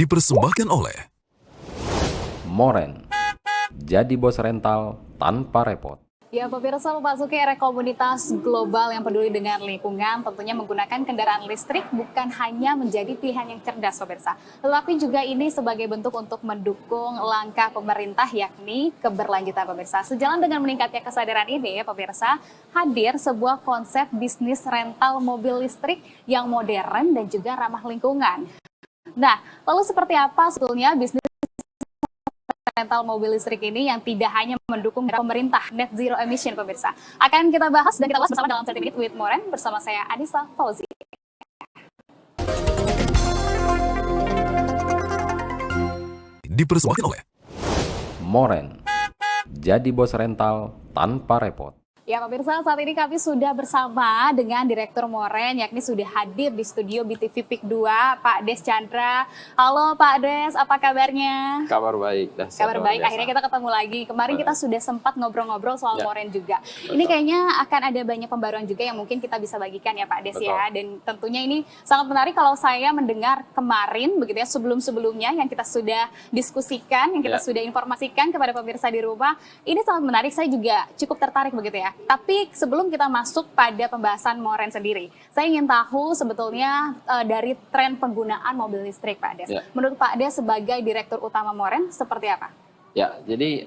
Dipersembahkan oleh Moren, jadi bos rental tanpa repot. Ya, pemirsa, memasuki era komunitas global yang peduli dengan lingkungan, tentunya menggunakan kendaraan listrik bukan hanya menjadi pilihan yang cerdas, pemirsa. Tetapi juga ini sebagai bentuk untuk mendukung langkah pemerintah, yakni keberlanjutan, pemirsa. Sejalan dengan meningkatnya kesadaran ini, pemirsa, hadir sebuah konsep bisnis rental mobil listrik yang modern dan juga ramah lingkungan. Nah, lalu seperti apa sebetulnya bisnis rental mobil listrik ini yang tidak hanya mendukung pemerintah net zero emission, pemirsa? Akan kita bahas dan kita bahas bersama dalam 30 Minutes with Moren bersama saya Anissa Fauzi. Dipersembahkan oleh Moren, jadi bos rental tanpa repot. Ya, pemirsa, saat ini kami sudah bersama dengan Direktur Moren, yakni sudah hadir di studio BTV PIK 2, Pak Des Chandra. Halo Pak Des, apa kabarnya? Kabar baik. Kabar baik, akhirnya kita ketemu lagi. Kemarin kita sudah sempat ngobrol-ngobrol soal Moren juga. Betul. Ini kayaknya akan ada banyak pembaruan juga yang mungkin kita bisa bagikan ya Pak Des. Betul. Ya. Dan tentunya ini sangat menarik kalau saya mendengar kemarin, begitu ya, sebelum-sebelumnya yang kita sudah diskusikan, yang kita sudah informasikan kepada pemirsa di rumah. Ini sangat menarik, saya juga cukup tertarik begitu ya. Tapi sebelum kita masuk pada pembahasan Moren sendiri, saya ingin tahu sebetulnya dari tren penggunaan mobil listrik, Pak Des. Menurut Pak Des sebagai Direktur Utama Moren, seperti apa? Ya, jadi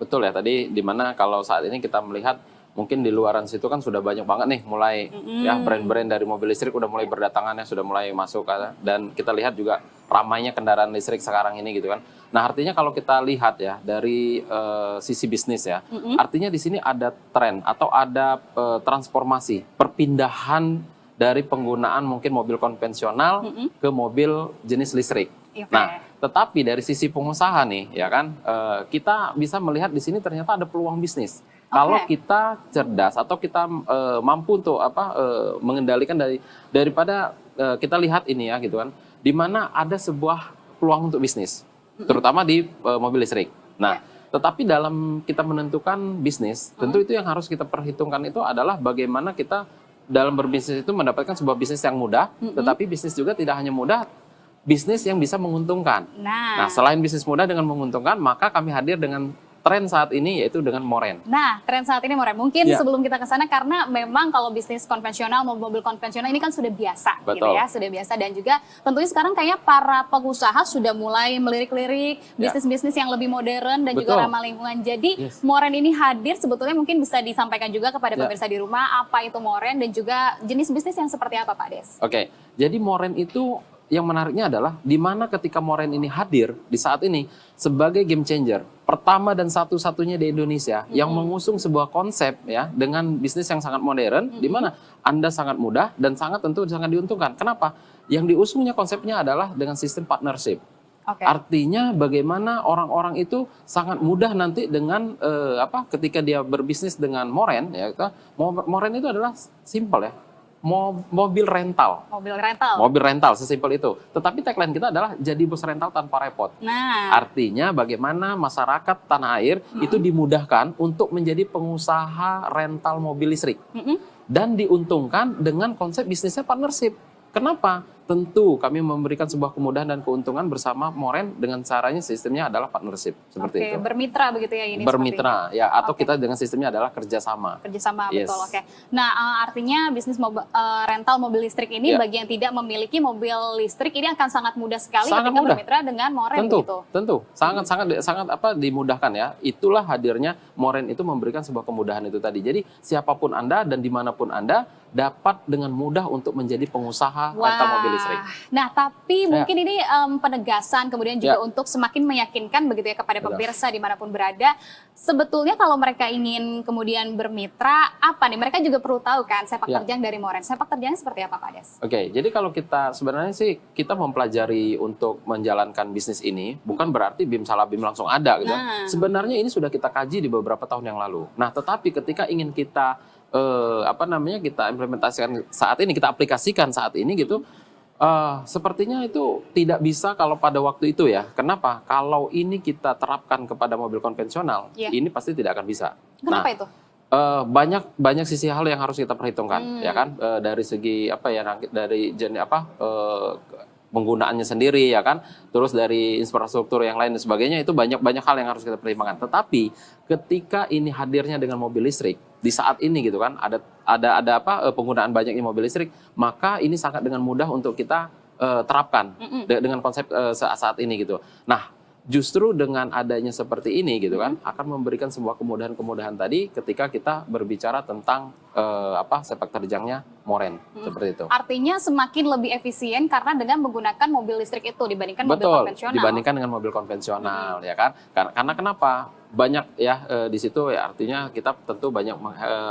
betul ya tadi, dimana kalau saat ini kita melihat mungkin di luaran situ kan sudah banyak banget nih mulai ya brand-brand dari mobil listrik udah mulai berdatangan ya, sudah mulai masuk, dan kita lihat juga ramainya kendaraan listrik sekarang ini gitu kan. Nah, artinya kalau kita lihat ya dari sisi bisnis ya, artinya di sini ada tren atau ada transformasi perpindahan dari penggunaan mungkin mobil konvensional ke mobil jenis listrik. Nah, tetapi dari sisi pengusaha nih ya kan, kita bisa melihat di sini ternyata ada peluang bisnis. Kalau kita cerdas atau kita mampu untuk mengendalikan daripada kita lihat ini ya gitu kan, di mana ada sebuah peluang untuk bisnis, terutama di mobil listrik. Nah, tetapi dalam kita menentukan bisnis, tentu itu yang harus kita perhitungkan itu adalah bagaimana kita dalam berbisnis itu mendapatkan sebuah bisnis yang mudah, tetapi bisnis juga tidak hanya mudah, bisnis yang bisa menguntungkan. Nah, selain bisnis mudah dengan menguntungkan, maka kami hadir dengan tren saat ini yaitu dengan Moren. Nah, tren saat ini Moren. Mungkin sebelum kita ke sana, karena memang kalau bisnis konvensional, mobil konvensional ini kan sudah biasa. Betul. Gitu ya, sudah biasa. Dan juga tentunya sekarang kayaknya para pengusaha sudah mulai melirik-lirik bisnis-bisnis yang lebih modern dan juga ramah lingkungan. Jadi Moren ini hadir, sebetulnya mungkin bisa disampaikan juga kepada pemirsa di rumah, apa itu Moren dan juga jenis bisnis yang seperti apa, Pak Des? Oke, jadi Moren itu yang menariknya adalah di mana ketika Moren ini hadir di saat ini sebagai game changer pertama dan satu-satunya di Indonesia yang mengusung sebuah konsep ya dengan bisnis yang sangat modern, di mana Anda sangat mudah dan sangat diuntungkan. Kenapa? Yang diusungnya konsepnya adalah dengan sistem partnership. Artinya bagaimana orang-orang itu sangat mudah nanti dengan ketika dia berbisnis dengan Moren ya, Moren itu adalah simple ya. Mobil rental. Mobil rental, sesimpel itu. Tetapi tagline kita adalah jadi bos rental tanpa repot. Nah, artinya bagaimana masyarakat tanah air itu dimudahkan untuk menjadi pengusaha rental mobil listrik. Dan diuntungkan dengan konsep bisnisnya partnership. Kenapa? Tentu kami memberikan sebuah kemudahan dan keuntungan bersama Moren dengan caranya sistemnya adalah partnership seperti itu. Bermitra begitu ya ini. Bermitra ya, atau kita dengan sistemnya adalah kerjasama. Kerjasama, betul. Nah, artinya bisnis rental mobil listrik ini bagi yang tidak memiliki mobil listrik ini akan sangat mudah sekali ketika bermitra dengan Moren gitu. Tentu, sangat dimudahkan ya. Itulah hadirnya Moren itu memberikan sebuah kemudahan itu tadi. Jadi siapapun Anda dan dimanapun Anda dapat dengan mudah untuk menjadi pengusaha rental mobil listrik. Nah, tapi mungkin ini penegasan kemudian juga untuk semakin meyakinkan begitu ya kepada pemirsa dimanapun berada. Sebetulnya kalau mereka ingin kemudian bermitra, apa nih? Mereka juga perlu tahu kan sepak terjang dari Moren. Sepak terjangnya seperti apa, Pak Des? Oke, jadi kalau kita sebenarnya sih kita mempelajari untuk menjalankan bisnis ini bukan berarti bim salah bim langsung ada gitu. Sebenarnya ini sudah kita kaji di beberapa tahun yang lalu. Nah, tetapi ketika ingin kita kita implementasikan saat ini, kita aplikasikan saat ini gitu, sepertinya itu tidak bisa kalau pada waktu itu ya. Kenapa? Kalau ini kita terapkan kepada mobil konvensional, ini pasti tidak akan bisa. Kenapa itu? Banyak sisi hal yang harus kita perhitungkan, ya kan? Dari segi dari penggunaannya sendiri ya kan, terus dari infrastruktur yang lain dan sebagainya, itu banyak hal yang harus kita pertimbangkan. Tetapi ketika ini hadirnya dengan mobil listrik di saat ini gitu kan, ada penggunaan banyaknya mobil listrik, maka ini sangat dengan mudah untuk kita terapkan dengan konsep saat ini gitu. Nah, justru dengan adanya seperti ini gitu kan, akan memberikan sebuah kemudahan-kemudahan tadi ketika kita berbicara tentang sepak terjangnya moren seperti itu. Artinya semakin lebih efisien karena dengan menggunakan mobil listrik itu dibandingkan mobil konvensional. Dibandingkan dengan mobil konvensional ya kan. Karena kenapa? Banyak ya di situ ya, artinya kita tentu banyak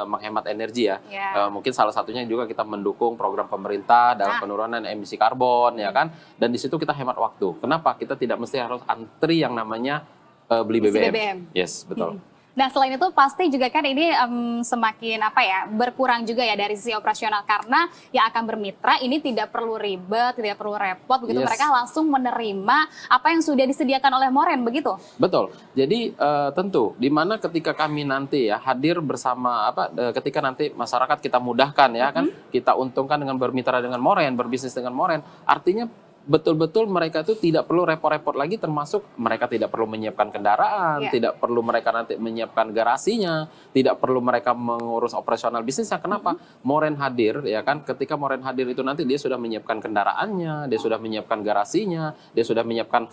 menghemat energi ya. Mungkin salah satunya juga kita mendukung program pemerintah dalam penurunan emisi karbon ya kan. Dan di situ kita hemat waktu. Kenapa? Kita tidak mesti harus antri yang namanya beli BBM. Yes, betul. Nah, selain itu pasti juga kan ini semakin berkurang juga ya dari sisi operasional, karena yang akan bermitra ini tidak perlu ribet, tidak perlu repot begitu, mereka langsung menerima apa yang sudah disediakan oleh Moren begitu. Betul. Jadi tentu di mana ketika kami nanti ya hadir bersama ketika nanti masyarakat kita mudahkan ya kan, kita untungkan dengan bermitra dengan Moren, berbisnis dengan Moren, artinya betul-betul mereka itu tidak perlu repot-repot lagi, termasuk mereka tidak perlu menyiapkan kendaraan, tidak perlu mereka nanti menyiapkan garasinya, tidak perlu mereka mengurus operasional bisnisnya. Kenapa? Moren hadir ya kan, ketika Moren hadir itu nanti dia sudah menyiapkan kendaraannya, dia sudah menyiapkan garasinya, dia sudah menyiapkan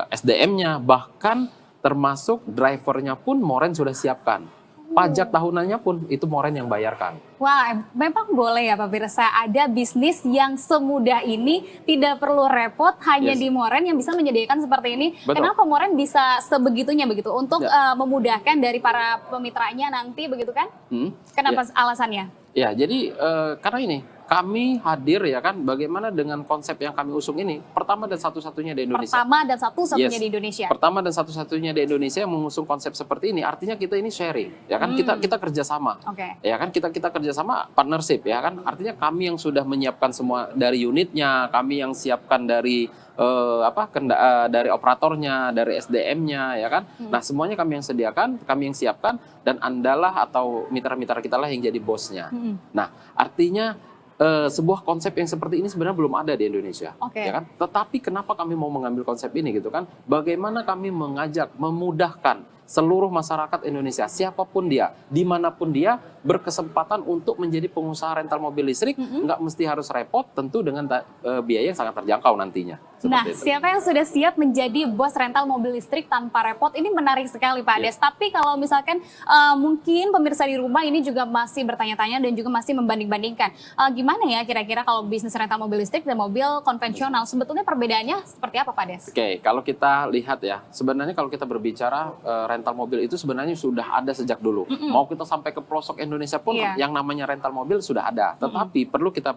SDM-nya, bahkan termasuk drivernya pun Moren sudah siapkan. Pajak tahunannya pun itu Moren yang bayarkan. Wah, memang boleh ya Pak Pirsa, ada bisnis yang semudah ini, tidak perlu repot, hanya di Moren yang bisa menyediakan seperti ini. Betul. Kenapa Moren bisa sebegitunya begitu untuk memudahkan dari para pemitranya nanti begitu kan? Kenapa alasannya? Ya, jadi karena ini kami hadir ya kan, bagaimana dengan konsep yang kami usung ini, pertama dan satu-satunya di Indonesia. Pertama dan satu-satunya di Indonesia. Pertama dan satu-satunya di Indonesia yang mengusung konsep seperti ini, artinya kita ini sharing, ya kan, kita kerjasama, ya kan, kita kerjasama partnership, ya kan, artinya kami yang sudah menyiapkan semua dari unitnya, kami yang siapkan dari dari operatornya, dari SDM-nya, ya kan. Nah, semuanya kami yang sediakan, kami yang siapkan, dan andalah atau mitra-mitra kita lah yang jadi bosnya. Nah, artinya sebuah konsep yang seperti ini sebenarnya belum ada di Indonesia, ya kan. Tetapi kenapa kami mau mengambil konsep ini gitu kan? Bagaimana kami mengajak, memudahkan seluruh masyarakat Indonesia, siapapun dia, dimanapun dia, berkesempatan untuk menjadi pengusaha rental mobil listrik, nggak mesti harus repot, tentu dengan biaya yang sangat terjangkau nantinya. Nah, siapa yang sudah siap menjadi bos rental mobil listrik tanpa repot? Ini menarik sekali Pak Des. Tapi kalau misalkan mungkin pemirsa di rumah ini juga masih bertanya-tanya dan juga masih membanding-bandingkan, gimana ya kira-kira kalau bisnis rental mobil listrik dan mobil konvensional, sebetulnya perbedaannya seperti apa Pak Des? Oke, kalau kita lihat ya, sebenarnya kalau kita berbicara rental mobil itu sebenarnya sudah ada sejak dulu. Mau kita sampai ke pelosok Indonesia pun yang namanya rental mobil sudah ada. Tetapi perlu kita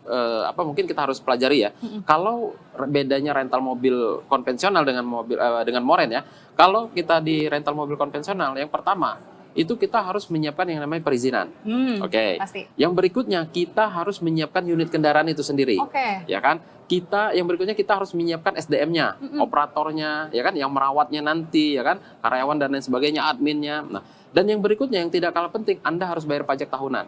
mungkin kita harus pelajari ya. Kalau bedanya rental mobil konvensional dengan Moren ya. Kalau kita di rental mobil konvensional, yang pertama itu kita harus menyiapkan yang namanya perizinan. Pasti. Yang berikutnya kita harus menyiapkan unit kendaraan itu sendiri. Ya kan? Yang berikutnya kita harus menyiapkan SDM-nya, operatornya, ya kan, yang merawatnya nanti, ya kan, karyawan dan lain sebagainya, adminnya. Nah, dan yang berikutnya yang tidak kalah penting, Anda harus bayar pajak tahunan.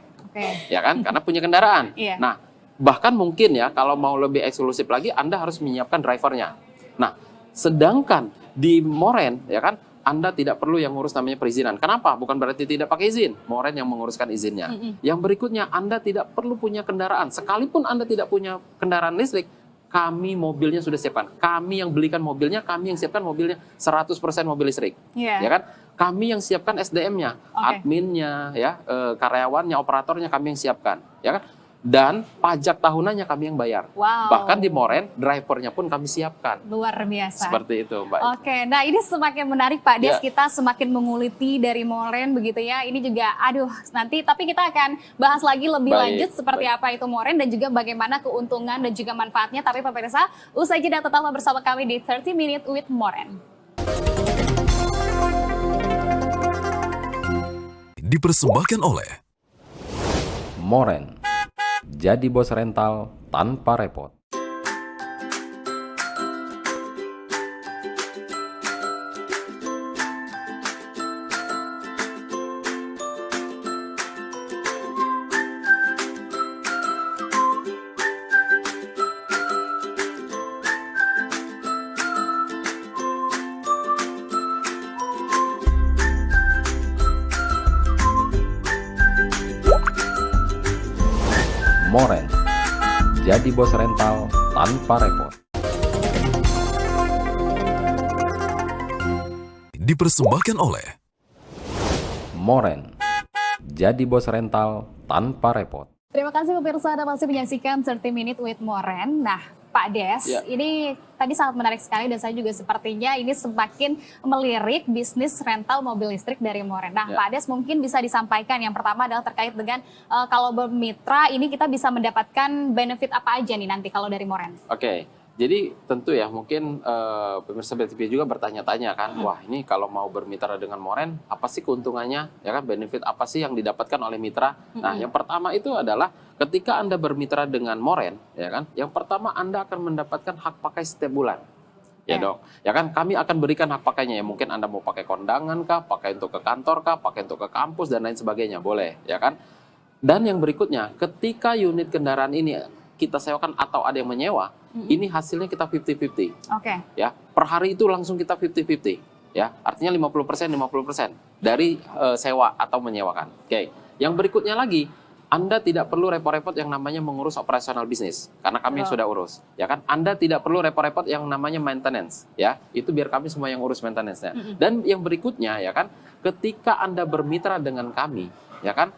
Ya kan? Karena punya kendaraan. Nah, bahkan mungkin ya kalau mau lebih eksklusif lagi, Anda harus menyiapkan drivernya. Nah, sedangkan di Moren, ya kan, Anda tidak perlu yang ngurus namanya perizinan. Kenapa? Bukan berarti tidak pakai izin. Moren yang menguruskan izinnya. Yang berikutnya, Anda tidak perlu punya kendaraan. Sekalipun Anda tidak punya kendaraan listrik, kami mobilnya sudah siapkan. Kami yang belikan mobilnya, kami yang siapkan mobilnya 100% mobil listrik. Ya kan? Kami yang siapkan SDM-nya, adminnya, ya, karyawannya, operatornya kami yang siapkan, ya kan? Dan pajak tahunannya kami yang bayar. Bahkan di Moren, drivernya pun kami siapkan. Luar biasa. Seperti itu, Mbak. Nah ini semakin menarik Pak Des, kita semakin menguliti dari Moren begitu ya. Ini juga, nanti tapi kita akan bahas lagi lebih lanjut seperti apa itu Moren dan juga bagaimana keuntungan dan juga manfaatnya. Tapi Pak Pirsa, usai jeda tetaplah bersama kami di 30 Minutes with Moren. Dipersembahkan oleh Moren. Jadi bos rental tanpa repot. Moren. Jadi bos rental tanpa repot. Dipersembahkan oleh Moren. Jadi bos rental tanpa repot. Terima kasih pemirsa, Anda masih menyaksikan 30 Minute with Moren. Nah, Pak Des, Ya. ini tadi sangat menarik sekali dan saya juga sepertinya ini semakin melirik bisnis rental mobil listrik dari Moren. Nah, Ya. Pak Des mungkin bisa disampaikan yang pertama adalah terkait dengan kalau bermitra ini kita bisa mendapatkan benefit apa aja nih nanti kalau dari Moren? Oke, jadi tentu ya mungkin pemirsa BTV juga bertanya-tanya kan, wah ini kalau mau bermitra dengan Moren, apa sih keuntungannya? Ya kan, benefit apa sih yang didapatkan oleh mitra? Nah, yang pertama itu adalah ketika Anda bermitra dengan Moren, ya kan, yang pertama Anda akan mendapatkan hak pakai setiap bulan. Ya dong, ya kan kami akan berikan hak pakainya ya, mungkin Anda mau pakai kondangan kah, pakai untuk ke kantor kah, pakai untuk ke kampus dan lain sebagainya, boleh, ya kan? Dan yang berikutnya, ketika unit kendaraan ini kita sewakan atau ada yang menyewa, ini hasilnya kita 50-50. Oke. Ya, per hari itu langsung kita 50-50. Ya, artinya 50% dari sewa atau menyewakan. Oke. Yang berikutnya lagi, Anda tidak perlu repot-repot yang namanya mengurus operasional bisnis karena kami yang sudah urus. Ya kan? Anda tidak perlu repot-repot yang namanya maintenance, ya. Itu biar kami semua yang urus maintenance-nya. Dan yang berikutnya ya kan, ketika Anda bermitra dengan kami, ya kan?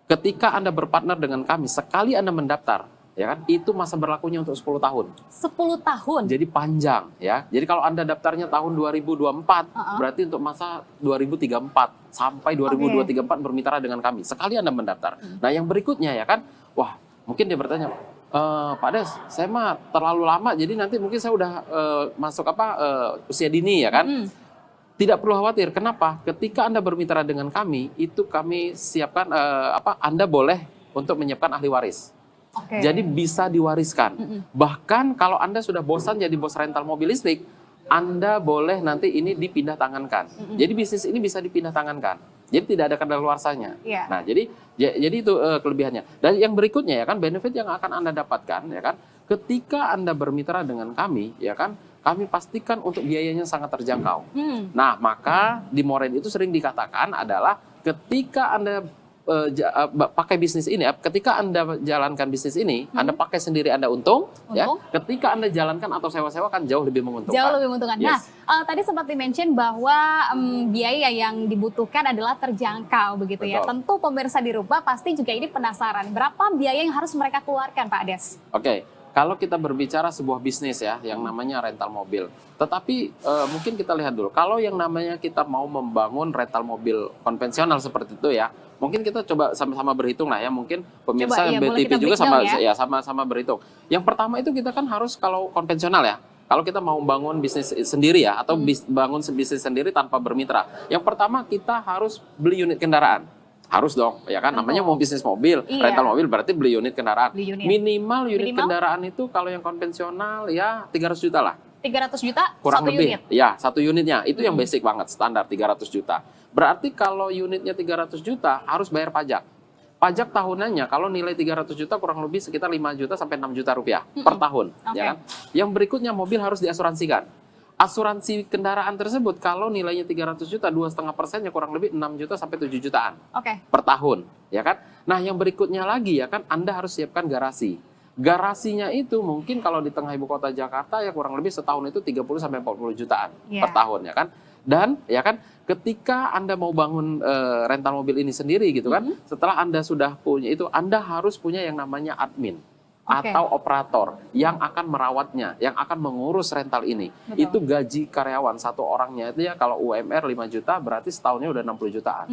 Ketika Anda berpartner dengan kami, sekali Anda mendaftar, ya kan, itu masa berlakunya untuk 10 tahun. 10 tahun. Jadi panjang, ya. Jadi kalau Anda daftarnya tahun 2024, berarti untuk masa 2034 sampai 2034 bermitra dengan kami. Sekali Anda mendaftar. Nah, yang berikutnya ya kan, wah, mungkin dia bertanya, Pak Des, saya mah terlalu lama, jadi nanti mungkin saya udah masuk usia dini ya kan. Tidak perlu khawatir. Kenapa? Ketika Anda bermitra dengan kami, itu kami siapkan Anda boleh untuk menyiapkan ahli waris. Oke. Jadi bisa diwariskan. Bahkan kalau Anda sudah bosan jadi bos rental mobil listrik, Anda boleh nanti ini dipindah tangankan. Jadi bisnis ini bisa dipindah tangankan. Jadi tidak ada kadaluarsanya. Iya. Nah, jadi itu kelebihannya. Dan yang berikutnya ya kan, benefit yang akan Anda dapatkan ya kan, ketika Anda bermitra dengan kami ya kan, kami pastikan untuk biayanya sangat terjangkau. Nah, maka di Moren itu sering dikatakan adalah ketika Anda pakai bisnis ini, ketika Anda jalankan bisnis ini, Anda pakai sendiri Anda untung, ya. Ketika Anda jalankan atau sewa-sewa kan jauh lebih menguntungkan. Jauh lebih menguntungkan. Yes. Nah, tadi sempat di-mention bahwa biaya yang dibutuhkan adalah terjangkau begitu ya. Betul. Tentu pemirsa di rumah pasti juga ini penasaran, berapa biaya yang harus mereka keluarkan, Pak Des? Oke. Kalau kita berbicara sebuah bisnis ya, yang namanya rental mobil. Tetapi mungkin kita lihat dulu, kalau yang namanya kita mau membangun rental mobil konvensional seperti itu ya, mungkin kita coba sama-sama berhitung lah ya, mungkin pemirsa Coba, boleh BTV kita juga breakdown ya. sama-sama berhitung. Yang pertama itu kita kan harus kalau konvensional ya, kalau kita mau bangun bisnis sendiri ya, atau bangun bisnis sendiri tanpa bermitra. Yang pertama kita harus beli unit kendaraan. Harus dong, ya kan? Namanya mau bisnis mobil, Iya. rental mobil berarti beli unit kendaraan. Beli unit. Minimal unit kendaraan itu kalau yang konvensional ya 300 juta lah. 300 juta Kurang satu lebih. unit. Ya, satu unitnya. Itu yang basic banget, standar 300 juta. Berarti kalau unitnya 300 juta harus bayar pajak. Pajak tahunannya kalau nilai 300 juta kurang lebih sekitar 5 juta sampai 6 juta rupiah per tahun. Ya kan? Yang berikutnya mobil harus diasuransikan. Asuransi kendaraan tersebut kalau nilainya 300 juta, 2,5%-nya kurang lebih 6 juta sampai 7 jutaan Oke. per tahun, ya kan? Nah, yang berikutnya lagi ya kan, Anda harus siapkan garasi. Garasinya itu mungkin kalau di tengah ibu kota Jakarta ya kurang lebih setahun itu 30 sampai 40 jutaan per tahun ya kan. Dan ya kan ketika Anda mau bangun rental mobil ini sendiri gitu kan, setelah Anda sudah punya itu, Anda harus punya yang namanya admin. Atau operator yang akan merawatnya, yang akan mengurus rental ini. Betul. Itu gaji karyawan satu orangnya itu ya kalau UMR 5 juta berarti setahunnya udah 60 jutaan.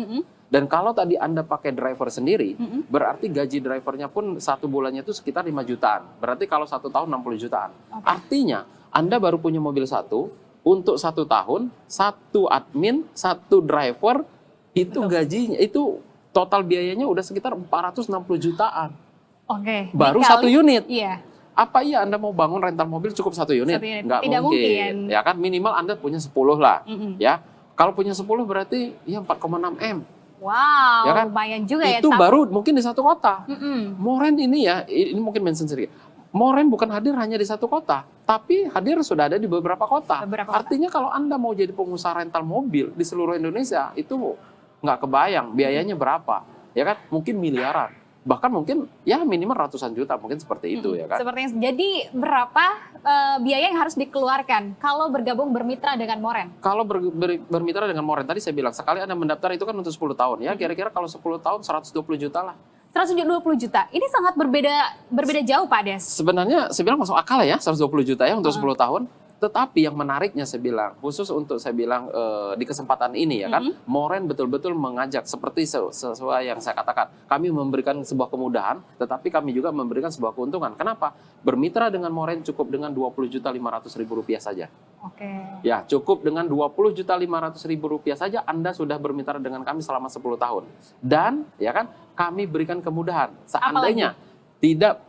Dan kalau tadi Anda pakai driver sendiri, berarti gaji drivernya pun satu bulannya itu sekitar 5 jutaan. Berarti kalau satu tahun 60 jutaan. Artinya Anda baru punya mobil satu, untuk satu tahun, satu admin, satu driver, itu gajinya, itu total biayanya udah sekitar 460 jutaan. Oke. Baru dikali- satu unit. Iya. Apa iya Anda mau bangun rental mobil cukup satu unit? Satu unit. Nggak Tidak mungkin. Ya kan minimal Anda punya 10 lah. Ya. Kalau punya 10 berarti ya 4,6 M. Wow, Ya kan? lumayan juga ya. Itu baru mungkin di satu kota. Mm-mm. Moren ini ya, ini mungkin mention sedikit. Moren bukan hadir hanya di satu kota, tapi hadir sudah ada di beberapa kota. Artinya kalau Anda mau jadi pengusaha rental mobil di seluruh Indonesia, itu nggak kebayang biayanya berapa. Ya kan? Mungkin miliaran. bahkan mungkin ya minimal ratusan juta, mungkin seperti itu ya kan. Jadi berapa biaya yang harus dikeluarkan kalau bergabung bermitra dengan Moren? Kalau bermitra dengan Moren, tadi saya bilang sekali Anda mendaftar itu kan untuk 10 tahun ya, kira-kira kalau 10 tahun 120 juta lah. 120 juta, ini sangat berbeda jauh Pak Des. Sebenarnya saya bilang masuk akal ya 120 juta ya untuk 10 tahun. Tetapi yang menariknya saya bilang, khusus untuk saya bilang di kesempatan ini ya kan, Moren betul-betul mengajak seperti sesuai yang saya katakan. Kami memberikan sebuah kemudahan, tetapi kami juga memberikan sebuah keuntungan. Kenapa? Bermitra dengan Moren cukup dengan Rp20.500.000 saja. Oke. Ya, cukup dengan Rp20.500.000 saja Anda sudah bermitra dengan kami selama 10 tahun. Dan ya kan, kami berikan kemudahan. Seandainya tidak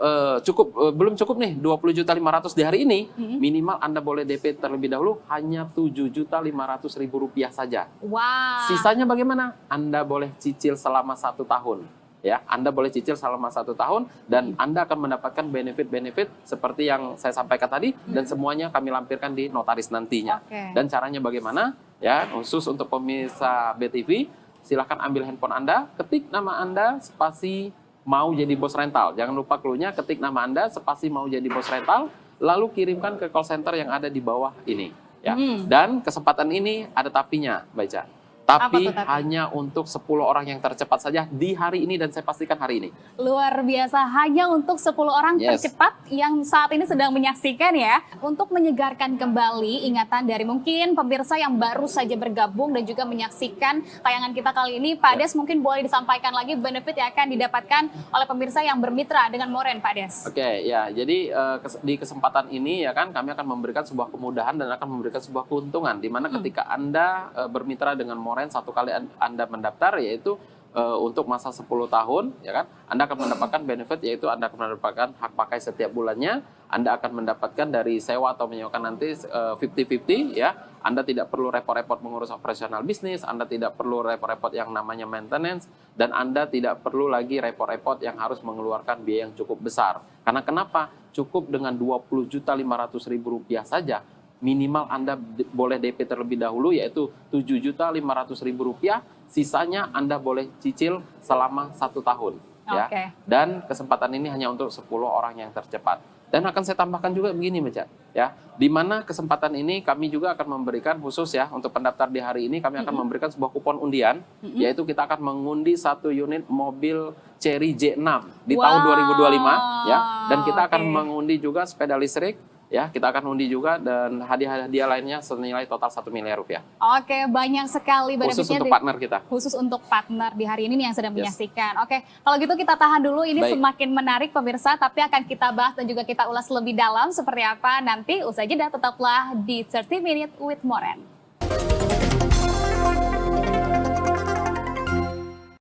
belum cukup nih 20.500.000 di hari ini, minimal Anda boleh DP terlebih dahulu hanya Rp7.500.000 saja. Wow. Sisanya bagaimana? Anda boleh cicil selama 1 tahun. Ya, Anda boleh cicil selama 1 tahun dan Anda akan mendapatkan benefit-benefit seperti yang saya sampaikan tadi dan semuanya kami lampirkan di notaris nantinya. Dan caranya bagaimana? Ya, khusus untuk pemirsa BTV, silakan ambil handphone Anda, ketik nama Anda, spasi mau jadi bos rental. Jangan lupa clue-nya, ketik nama Anda, spasi mau jadi bos rental, lalu kirimkan ke call center yang ada di bawah ini. Ya. Dan kesempatan ini ada tapinya, Mbak Ica. Tapi hanya untuk 10 orang yang tercepat saja di hari ini dan saya pastikan hari ini. Luar biasa, hanya untuk 10 orang tercepat yang saat ini sedang menyaksikan ya. Untuk menyegarkan kembali ingatan dari mungkin pemirsa yang baru saja bergabung dan juga menyaksikan tayangan kita kali ini, Pak Des mungkin boleh disampaikan lagi benefit yang akan didapatkan oleh pemirsa yang bermitra dengan Moren, Pak Des. Oke, ya. Jadi di kesempatan ini ya kan kami akan memberikan sebuah kemudahan dan akan memberikan sebuah keuntungan di mana ketika Anda bermitra dengan Moren satu kali Anda mendaftar, yaitu untuk masa 10 tahun ya kan, Anda akan mendapatkan benefit, yaitu Anda akan mendapatkan hak pakai setiap bulannya, Anda akan mendapatkan dari sewa atau menyewakan nanti 50-50 ya. Anda tidak perlu repot-repot mengurus operasional bisnis, Anda tidak perlu repot-repot yang namanya maintenance, dan Anda tidak perlu lagi repot-repot yang harus mengeluarkan biaya yang cukup besar. Karena kenapa? Cukup dengan Rp20.500.000 saja minimal Anda boleh DP terlebih dahulu, yaitu Rp7.500.000. Sisanya Anda boleh cicil selama 1 tahun. Ya. Dan kesempatan ini hanya untuk 10 orang yang tercepat. Dan akan saya tambahkan juga begini, Mbak, ya, di mana kesempatan ini kami juga akan memberikan khusus ya untuk pendaftar di hari ini, kami akan memberikan sebuah kupon undian, yaitu kita akan mengundi 1 unit mobil Chery J6 di tahun 2025 ya, dan kita akan mengundi juga sepeda listrik. Ya, kita akan undi juga dan hadiah-hadiah lainnya senilai total Rp1 miliar. Oke, banyak sekali benefitnya. Khusus untuk partner kita. Khusus untuk partner di hari ini nih yang sedang menyaksikan. Oke, kalau gitu kita tahan dulu. Ini semakin menarik pemirsa, tapi akan kita bahas dan juga kita ulas lebih dalam seperti apa nanti. Usai jeda, tetaplah di 30 Minute with Moren.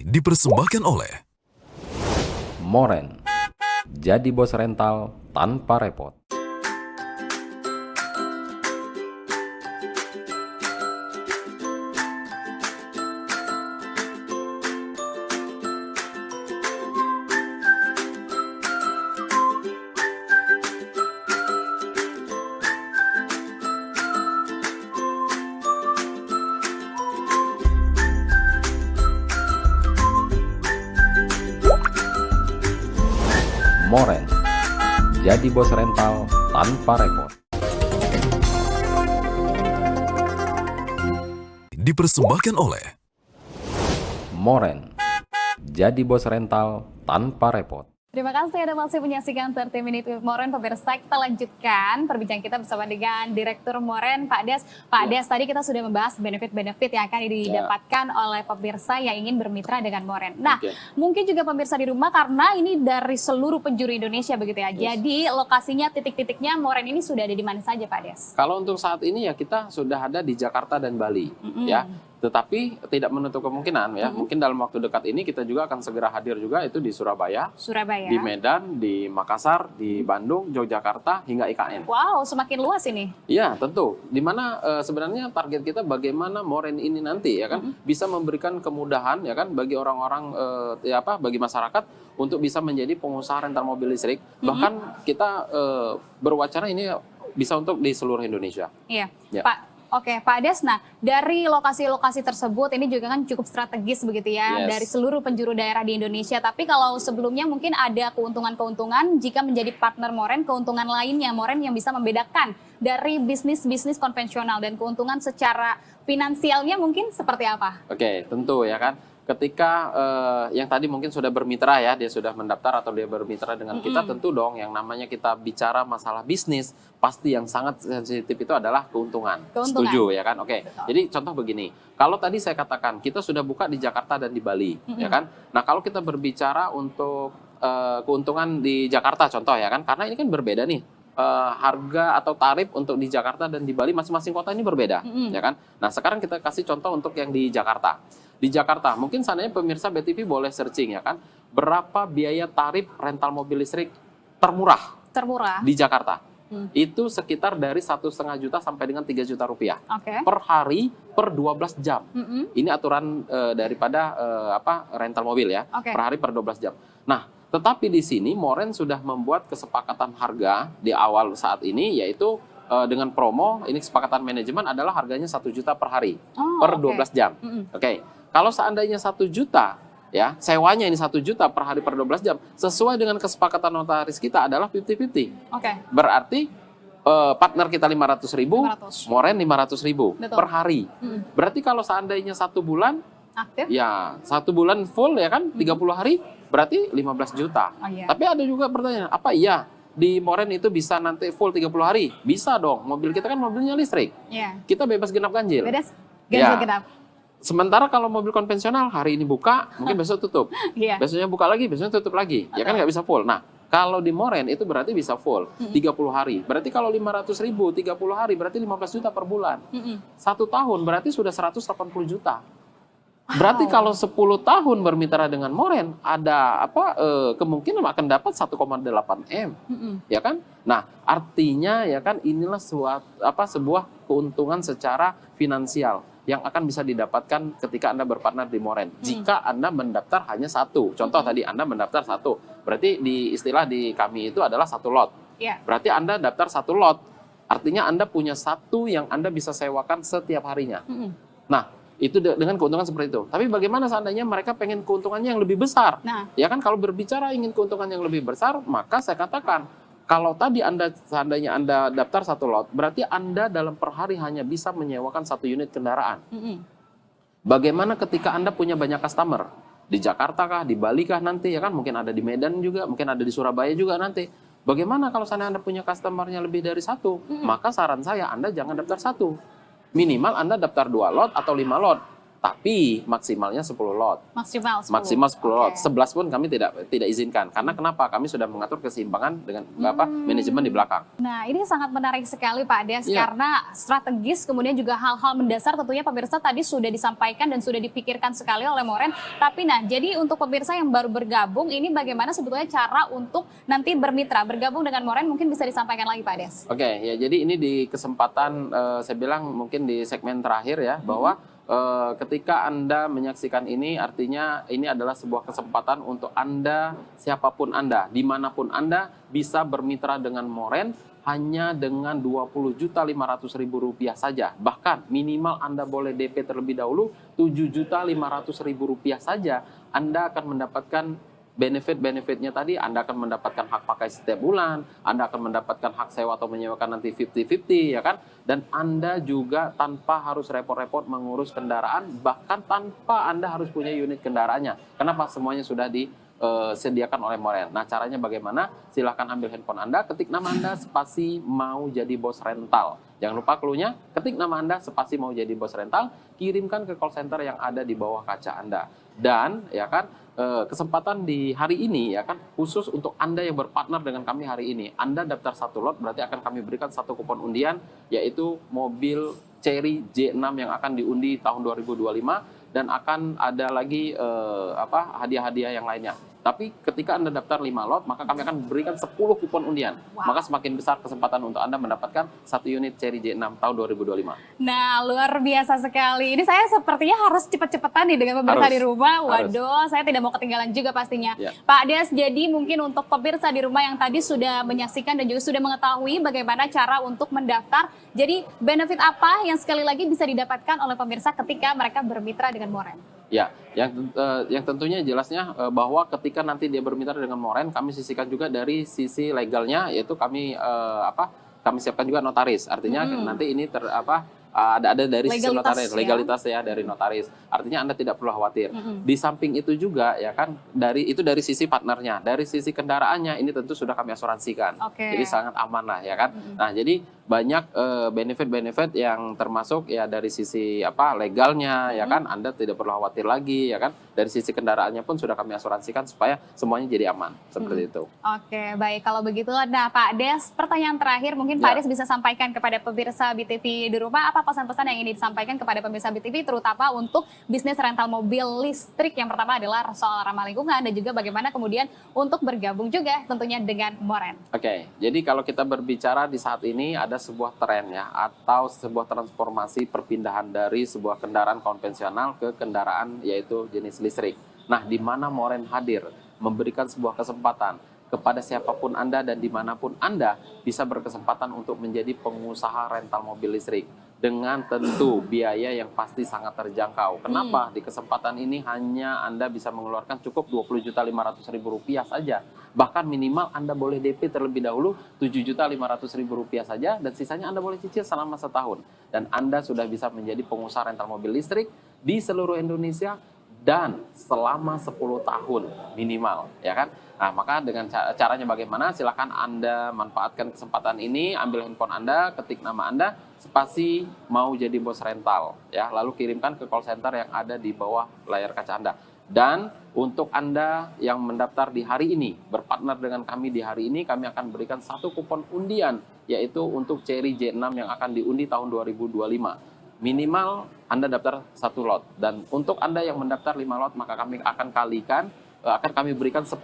Dipersembahkan oleh Moren. Jadi bos rental tanpa repot. Moren. Jadi bos rental tanpa repot. Dipersembahkan oleh Moren. Jadi bos rental tanpa repot. Terima kasih Anda masih menyaksikan 30 Minute with Moren. Pemirsa, kita lanjutkan perbincangan kita bersama dengan Direktur Moren, Pak Des. Pak Des, tadi kita sudah membahas benefit-benefit yang akan didapatkan oleh pemirsa yang ingin bermitra dengan Moren. Nah, mungkin juga pemirsa di rumah, karena ini dari seluruh penjuru Indonesia begitu ya. Jadi lokasinya, titik-titiknya Moren ini sudah ada di mana saja, Pak Des? Kalau untuk saat ini ya kita sudah ada di Jakarta dan Bali, ya. Tetapi tidak menutup kemungkinan ya, mungkin dalam waktu dekat ini kita juga akan segera hadir juga itu di Surabaya, di Medan, di Makassar, di Bandung, Yogyakarta, hingga IKN. Wow, semakin luas ini. Iya, tentu. Dimana sebenarnya target kita bagaimana Moren ini nanti ya kan bisa memberikan kemudahan ya kan bagi orang-orang bagi masyarakat untuk bisa menjadi pengusaha rental mobil listrik. Bahkan kita berwacana ini bisa untuk di seluruh Indonesia. Iya, ya. Pak. Oke, Pak Ades, nah dari lokasi-lokasi tersebut ini juga kan cukup strategis begitu ya Yes. dari seluruh penjuru daerah di Indonesia. Tapi kalau sebelumnya mungkin ada keuntungan-keuntungan jika menjadi partner Moren, keuntungan lainnya Moren yang bisa membedakan dari bisnis-bisnis konvensional dan keuntungan secara finansialnya mungkin seperti apa? Oke, tentu ya kan. Ketika yang tadi mungkin sudah bermitra ya, dia sudah mendaftar atau dia bermitra dengan kita, tentu dong yang namanya kita bicara masalah bisnis, pasti yang sangat sensitif itu adalah keuntungan. Keuntungan. Setuju ya kan? Oke. Betul. Jadi contoh begini, kalau tadi saya katakan kita sudah buka di Jakarta dan di Bali, ya kan? Nah kalau kita berbicara untuk keuntungan di Jakarta contoh ya kan, karena ini kan berbeda nih. Harga atau tarif untuk di Jakarta dan di Bali masing-masing kota ini berbeda, ya kan? Nah sekarang kita kasih contoh untuk yang di Jakarta. Di Jakarta, mungkin seandainya pemirsa BTV boleh searching ya kan, berapa biaya tarif rental mobil listrik termurah Termurah. di Jakarta? Itu sekitar dari 1,5 juta sampai dengan 3 juta rupiah Oke. per hari per 12 jam. Ini aturan daripada rental mobil ya, Oke. per hari per 12 jam. Nah, tetapi di sini Moren sudah membuat kesepakatan harga di awal saat ini, yaitu dengan promo, ini kesepakatan manajemen adalah harganya 1 juta per hari, Oh, per oke. 12 jam. Oke, kalau seandainya 1 juta, ya sewanya ini 1 juta per hari per 12 jam, sesuai dengan kesepakatan notaris kita adalah 50-50. Oke. Berarti partner kita 500.000, 500. Moren 500.000 Betul. per hari. Berarti kalau seandainya 1 bulan, Aktif? ya 1 bulan full ya kan, 30 hari, berarti 15 juta. Oh, iya. Tapi ada juga pertanyaan, apa iya di Moren itu bisa nanti full 30 hari? Bisa dong, mobil kita kan mobilnya listrik. Iya. Kita bebas genap ganjil. Beda Ya. ganjil genap. Sementara kalau mobil konvensional, hari ini buka, mungkin besok tutup. Iya. Besoknya buka lagi, besoknya tutup lagi. Ya kan nggak bisa full. Nah, kalau di Moren itu berarti bisa full 30 hari. Berarti kalau 500.000 30 hari berarti 15 juta per bulan. 1 tahun berarti sudah 180 juta. Berarti kalau 10 tahun bermitra dengan Moren ada kemungkinan akan dapat 1,8 M. Ya kan? Nah, artinya ya kan inilah sebuah keuntungan secara finansial yang akan bisa didapatkan ketika Anda berpartner di Moren. Jika Anda mendaftar hanya satu. Contoh tadi Anda mendaftar satu. Berarti di istilah di kami itu adalah 1 lot. Iya. Berarti Anda daftar 1 lot. Artinya Anda punya 1 yang Anda bisa sewakan setiap harinya. Nah, itu dengan keuntungan seperti itu. Tapi bagaimana seandainya mereka pengen keuntungannya yang lebih besar? Nah. Ya kan kalau berbicara ingin keuntungan yang lebih besar, maka saya katakan kalau tadi seandainya Anda daftar 1 lot, berarti Anda dalam per hari hanya bisa menyewakan 1 unit kendaraan. Bagaimana ketika Anda punya banyak customer? Di Jakarta kah, di Bali kah nanti ya kan? Mungkin ada di Medan juga, mungkin ada di Surabaya juga nanti. Bagaimana kalau seandainya Anda punya customernya lebih dari 1? Maka saran saya Anda jangan daftar 1. Minimal Anda daftar 2 lot atau 5 lot. Tapi maksimalnya 10 lot. Maksimal 10. Maksimal 10 lot. Oke. 11 pun kami tidak izinkan. Karena kenapa? Kami sudah mengatur keseimbangan dengan manajemen di belakang. Nah, ini sangat menarik sekali Pak Des, Iya. karena strategis kemudian juga hal-hal mendasar tentunya pemirsa tadi sudah disampaikan dan sudah dipikirkan sekali oleh Moren. Tapi nah, jadi untuk pemirsa yang baru bergabung, ini bagaimana sebetulnya cara untuk nanti bermitra, bergabung dengan Moren mungkin bisa disampaikan lagi Pak Des. Oke, ya jadi ini di kesempatan saya bilang mungkin di segmen terakhir ya, bahwa ketika Anda menyaksikan ini, artinya ini adalah sebuah kesempatan untuk Anda, siapapun Anda, dimanapun Anda, bisa bermitra dengan Moren hanya dengan Rp20.500.000 saja. Bahkan minimal Anda boleh DP terlebih dahulu Rp7.500.000 saja. Anda akan mendapatkan benefit-benefitnya tadi. Anda akan mendapatkan hak pakai setiap bulan, Anda akan mendapatkan hak sewa atau menyewakan nanti 50-50 ya kan, dan Anda juga tanpa harus repot-repot mengurus kendaraan, bahkan tanpa Anda harus punya unit kendaraannya. Kenapa? Semuanya sudah disediakan oleh Moren. Nah, caranya bagaimana? Silahkan ambil handphone Anda, ketik nama Anda spasi mau jadi bos rental. Jangan lupa clue-nya, ketik nama Anda spasi mau jadi bos rental, kirimkan ke call center yang ada di bawah kaca Anda. Dan ya kan, kesempatan di hari ini ya kan khusus untuk Anda yang berpartner dengan kami hari ini. Anda daftar 1 lot berarti akan kami berikan 1 kupon undian, yaitu mobil Chery J6 yang akan diundi tahun 2025, dan akan ada lagi hadiah-hadiah yang lainnya. Tapi ketika Anda daftar 5 lot, maka kami akan berikan 10 kupon undian. Wow. Maka semakin besar kesempatan untuk Anda mendapatkan 1 unit Cherry J6 tahun 2025. Nah, luar biasa sekali. Ini saya sepertinya harus cepet-cepetan nih dengan pemirsa Harus. di rumah. Harus. Waduh, saya tidak mau ketinggalan juga pastinya. Ya. Pak Des, jadi mungkin untuk pemirsa di rumah yang tadi sudah menyaksikan dan juga sudah mengetahui bagaimana cara untuk mendaftar. Jadi benefit apa yang sekali lagi bisa didapatkan oleh pemirsa ketika mereka bermitra dengan Moren? Ya, yang tentunya jelasnya bahwa ketika nanti dia bermitra dengan Moren, kami sisihkan juga dari sisi legalnya, yaitu kami kami siapkan juga notaris. Artinya nanti ini ada dari sisi Legalitas, notaris, ya. legalitas ya dari notaris. Artinya Anda tidak perlu khawatir. Di samping itu juga ya kan dari sisi partnernya, dari sisi kendaraannya ini tentu sudah kami asuransikan. Oke. Jadi sangat aman lah ya kan. Nah, jadi banyak benefit-benefit yang termasuk ya dari sisi legalnya ya kan, Anda tidak perlu khawatir lagi ya kan. Dari sisi kendaraannya pun sudah kami asuransikan supaya semuanya jadi aman seperti itu. Oke, baik. Kalau begitu, nah Pak Des, pertanyaan terakhir mungkin Pak Ya. Des bisa sampaikan kepada pemirsa BTV di rumah, apa pesan-pesan yang ingin disampaikan kepada pemirsa BTV terutama untuk bisnis rental mobil listrik. Yang pertama adalah soal ramah lingkungan dan juga bagaimana kemudian untuk bergabung juga tentunya dengan Moren. Oke, jadi kalau kita berbicara di saat ini ada sebuah tren ya, atau sebuah transformasi perpindahan dari sebuah kendaraan konvensional ke kendaraan yaitu jenis listrik. Nah, di mana Moren hadir memberikan sebuah kesempatan kepada siapapun Anda dan dimanapun Anda bisa berkesempatan untuk menjadi pengusaha rental mobil listrik dengan tentu biaya yang pasti sangat terjangkau. Kenapa? Di kesempatan ini hanya Anda bisa mengeluarkan cukup Rp20.500.000 saja. Bahkan minimal Anda boleh DP terlebih dahulu Rp7.500.000 saja dan sisanya Anda boleh cicil selama setahun. Dan Anda sudah bisa menjadi pengusaha rental mobil listrik di seluruh Indonesia dan selama 10 tahun minimal, ya kan? Nah, maka dengan caranya bagaimana? Silakan Anda manfaatkan kesempatan ini, ambil handphone Anda, ketik nama Anda, spasi mau jadi bos rental, ya. Lalu kirimkan ke call center yang ada di bawah layar kaca Anda. Dan untuk Anda yang mendaftar di hari ini, berpartner dengan kami di hari ini, kami akan berikan 1 kupon undian, yaitu untuk Cherry J6 yang akan diundi tahun 2025. Minimal Anda daftar 1 lot. Dan untuk Anda yang mendaftar 5 lot, maka kami akan kami berikan 10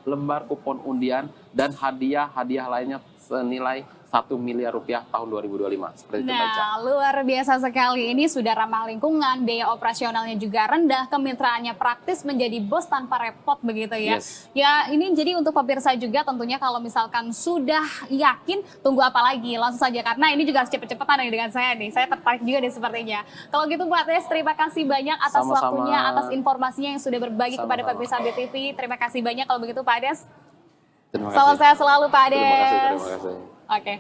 lembar kupon undian dan hadiah lainnya senilai Rp1 miliar tahun 2025. Seperti itu, Mbak Ica. Nah, luar biasa sekali. Ini sudah ramah lingkungan, biaya operasionalnya juga rendah, kemitraannya praktis, menjadi bos tanpa repot begitu ya. Yes. Ya, ini jadi untuk pemirsa juga tentunya kalau misalkan sudah yakin, tunggu apa lagi? Langsung saja, karena ini juga harus cepet-cepetan nih dengan saya nih. Saya tertarik juga nih sepertinya. Kalau gitu Pak Des, terima kasih banyak atas Sama-sama. waktunya, atas informasinya yang sudah berbagi kepada Sama-sama. pemirsa BTV. Terima kasih banyak kalau begitu Pak Des. Terima Salam kasih. sehat selalu Pak Des. Terima kasih. Oke.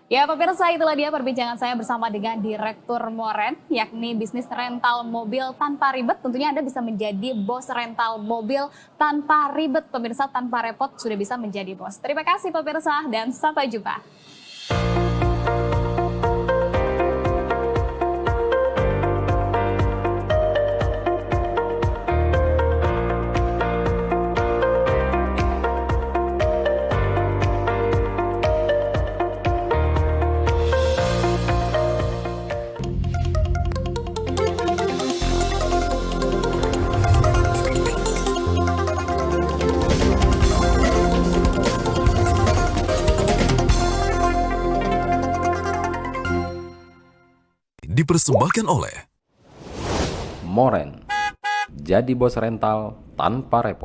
Ya pemirsa, itulah dia perbincangan saya bersama dengan Direktur Moren, yakni bisnis rental mobil tanpa ribet. Tentunya Anda bisa menjadi bos rental mobil tanpa ribet. Pemirsa, tanpa repot sudah bisa menjadi bos. Terima kasih pemirsa dan sampai jumpa. Dipersembahkan oleh Moren, jadi bos rental tanpa repot.